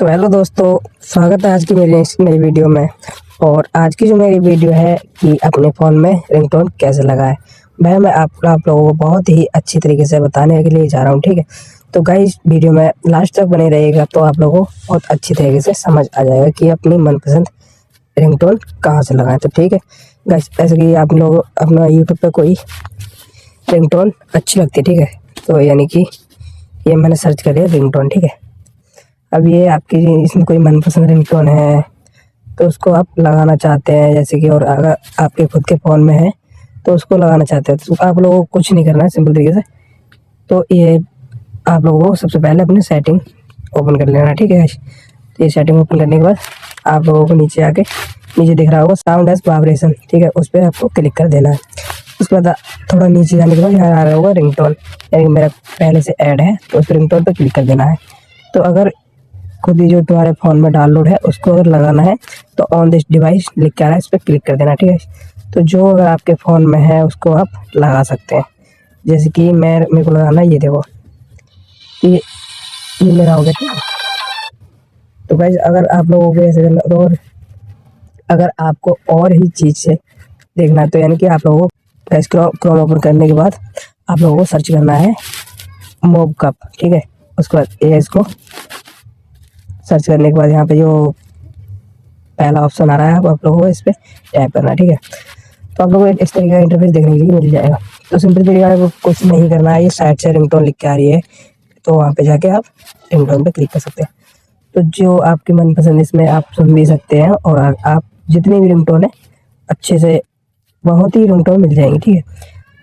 तो हेलो दोस्तों, स्वागत है आज की मेरी इस नई वीडियो में। और आज की जो मेरी वीडियो है कि अपने फ़ोन में रिंगटोन कैसे लगाएं, मैं आप लोगों को बहुत ही अच्छी तरीके से बताने के लिए जा रहा हूँ। ठीक है, तो गाइस वीडियो में लास्ट तक बने रहिएगा तो आप लोगों को बहुत अच्छी तरीके से समझ आ जाएगा कि अपनी मनपसंद रिंगटोन कहाँ से लगाएं। तो ठीक है गाइस, ऐसे कि आप लोग अपना यूट्यूब पर कोई रिंगटोन अच्छी लगती है, ठीक है, तो यानी कि ये मैंने सर्च कर लिया रिंगटोन। ठीक है, अब ये आपकी इसमें कोई मनपसंद रिंगटोन है तो उसको आप लगाना चाहते हैं, जैसे कि, और अगर आपके खुद के फ़ोन में है तो उसको लगाना चाहते हैं तो आप लोगों को कुछ नहीं करना है, सिंपल तरीके से। तो ये आप लोगों को सबसे पहले अपनी सेटिंग ओपन कर लेना है। ठीक है, ये सेटिंग ओपन करने के बाद आप लोगों को नीचे आके नीचे दिख रहा होगा साउंड एज वाइब्रेशन, ठीक है, उस पर आपको क्लिक कर देना है। उसके बाद थोड़ा नीचे जाने के बाद यहाँ आ रहा होगा रिंगटोन, यानी मेरा पहले से ऐड है तो उस रिंगटोन पर क्लिक कर देना है। तो अगर खुद ही जो तुम्हारे फ़ोन में डाउनलोड है उसको अगर लगाना है तो ऑन दिस डिवाइस लिख के आ रहा है, इस पर क्लिक कर देना। ठीक है, तो जो अगर आपके फ़ोन में है उसको आप लगा सकते हैं। जैसे कि मेरे को लगाना है, ये देखो, ये मेरा हो गया। ठीक है, तो गाइस अगर आप लोगों को ऐसे करना तो, और अगर आपको और ही चीज़ से देखना है तो यानी कि आप लोगों को क्रोम ओपन करने के बाद आप लोगों को सर्च करना है मोब कप। ठीक है, उसके बाद ये इसको सर्च करने के बाद यहाँ पे जो पहला ऑप्शन आ रहा है आप लोगों को इस पर टैप करना है। ठीक है, तो आप लोगों को इस तरीके का इंटरफेस देखने के लिए मिल जाएगा। तो सिंपल तरीका है, कुछ नहीं करना है, ये साइड से रिंगटोन लिख के आ रही है तो वहाँ पे जाके आप रिंगटोन पे क्लिक कर सकते हैं। तो जो आपकी मनपसंद इसमें आप सुन भी सकते हैं, और आप जितनी भी रिंगटोन है अच्छे से बहुत ही रिंगटोन मिल जाएंगी। ठीक है,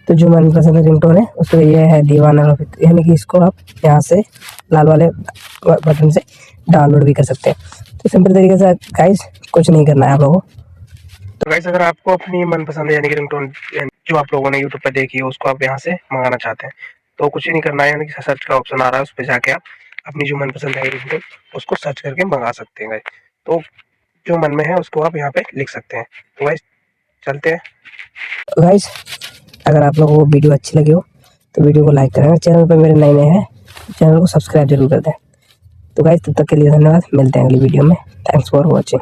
तो जो मनपसंद रिंगटोन है उसमें ये है दीवाना, यानी कि इसको आप यहाँ से लाल वाले बटन से डाउनलोड भी कर सकते हैं। तो सिंपल तरीके से गाइस कुछ नहीं करना है आप लोगों को। तो गाइस अगर आपको अपनी मनपसंद यानी कि रिंगटोन जो आप लोगों ने यूट्यूब पर देखी है उसको आप यहाँ से मंगाना चाहते हैं तो कुछ ही नहीं करना है, यानी कि सर्च का ऑप्शन आ रहा है उस पर जाके आप अपनी जो मनपसंद है रिंगटोन उसको सर्च करके मंगा सकते हैं गाइस। तो जो मन में है उसको आप यहाँ पे लिख सकते हैं। तो गाइस चलते हैं। गाइस अगर आप लोगों को वीडियो अच्छी लगी हो तो वीडियो को लाइक करें, चैनल पर मेरे नए हैं चैनल को सब्सक्राइब जरूर कर दें। तो गाइस तब तक के लिए धन्यवाद, मिलते हैं अगली वीडियो में। Thanks for watching.